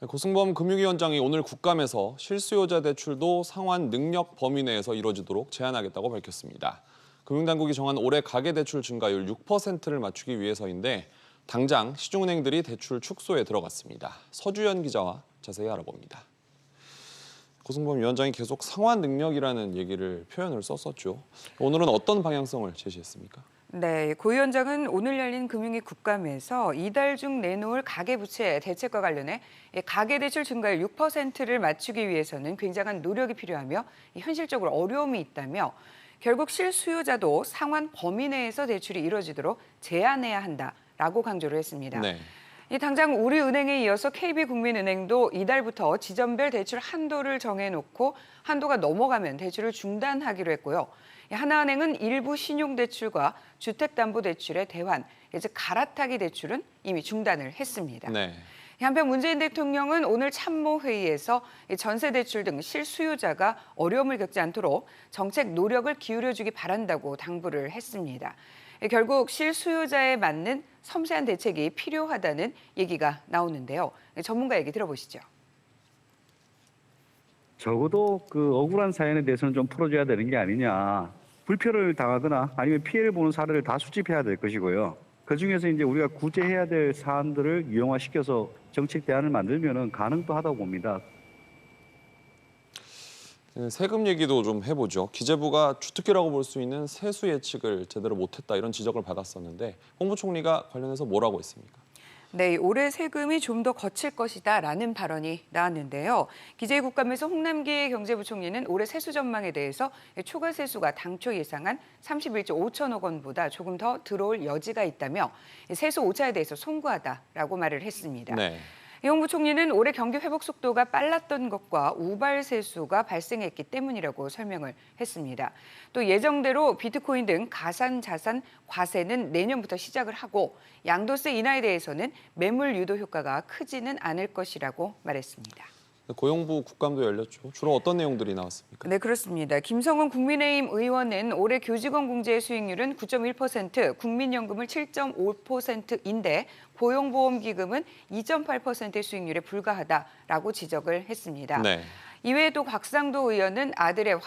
고승범 금융위원장이 오늘 국감에서 실수요자 대출도 상환 능력 범위 내에서 이뤄지도록 제한하겠다고 밝혔습니다. 금융당국이 정한 올해 가계대출 증가율 6%를 맞추기 위해서인데 당장 시중은행들이 대출 축소에 들어갔습니다. 서주연 기자와 자세히 알아봅니다. 고승범 위원장이 계속 상환 능력이라는 표현을 썼었죠. 오늘은 어떤 방향성을 제시했습니까? 네, 고 위원장은 오늘 열린 금융위 국감에서 이달 중 내놓을 가계부채 대책과 관련해 가계대출 증가율 6%를 맞추기 위해서는 굉장한 노력이 필요하며 현실적으로 어려움이 있다며 결국 실수요자도 상환 범위 내에서 대출이 이뤄지도록 제한해야 한다라고 강조를 했습니다. 네. 당장 우리은행에 이어서 KB국민은행도 이달부터 지점별 대출 한도를 정해놓고 한도가 넘어가면 대출을 중단하기로 했고요. 하나은행은 일부 신용대출과 주택담보대출의 대환, 즉 갈아타기 대출은 이미 중단을 했습니다. 네. 한편 문재인 대통령은 오늘 참모회의에서 전세대출 등 실수요자가 어려움을 겪지 않도록 정책 노력을 기울여주기 바란다고 당부를 했습니다. 결국 실수요자에 맞는 섬세한 대책이 필요하다는 얘기가 나오는데요. 전문가 얘기 들어보시죠. 적어도 그 억울한 사연에 대해서는 좀 풀어줘야 되는 게 아니냐. 불표를 당하거나 아니면 피해를 보는 사례를 다 수집해야 될 것이고요. 그중에서 이제 우리가 구제해야 될 사안들을 유형화시켜서 정책 대안을 만들면은 가능도 하다고 봅니다. 세금 얘기도 좀 해보죠. 기재부가 주특기라고 볼 수 있는 세수 예측을 제대로 못했다 이런 지적을 받았었는데 홍 부총리가 관련해서 뭐라고 했습니까? 네, 올해 세금이 좀 더 거칠 것이다라는 발언이 나왔는데요. 기재위 국감에서 홍남기 경제부총리는 올해 세수 전망에 대해서 초과 세수가 당초 예상한 31조 5천억 원보다 조금 더 들어올 여지가 있다며 세수 오차에 대해서 송구하다라고 말을 했습니다. 네. 홍 부총리는 올해 경기 회복 속도가 빨랐던 것과 우발 세수가 발생했기 때문이라고 설명을 했습니다. 또 예정대로 비트코인 등 가상자산 과세는 내년부터 시작을 하고 양도세 인하에 대해서는 매물 유도 효과가 크지는 않을 것이라고 말했습니다. 고용부 국감도 열렸죠. 주로 어떤 내용들이 나왔습니까? 네, 그렇습니다. 김성은 국민의힘 의원은 올해 교직원 공제 수익률은 9.1%, 국민연금을 7.5%인데 고용보험기금은 2.8%의 수익률에 불과하다라고 지적을 했습니다. 네. 이외에도 곽상도 의원 아들의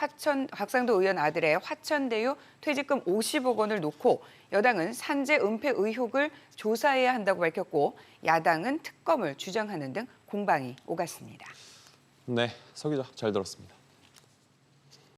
화천대유 퇴직금 50억 원을 놓고 여당은 산재 은폐 의혹을 조사해야 한다고 밝혔고 야당은 특검을 주장하는 등 공방이 오갔습니다. 네, 서 기자 잘 들었습니다.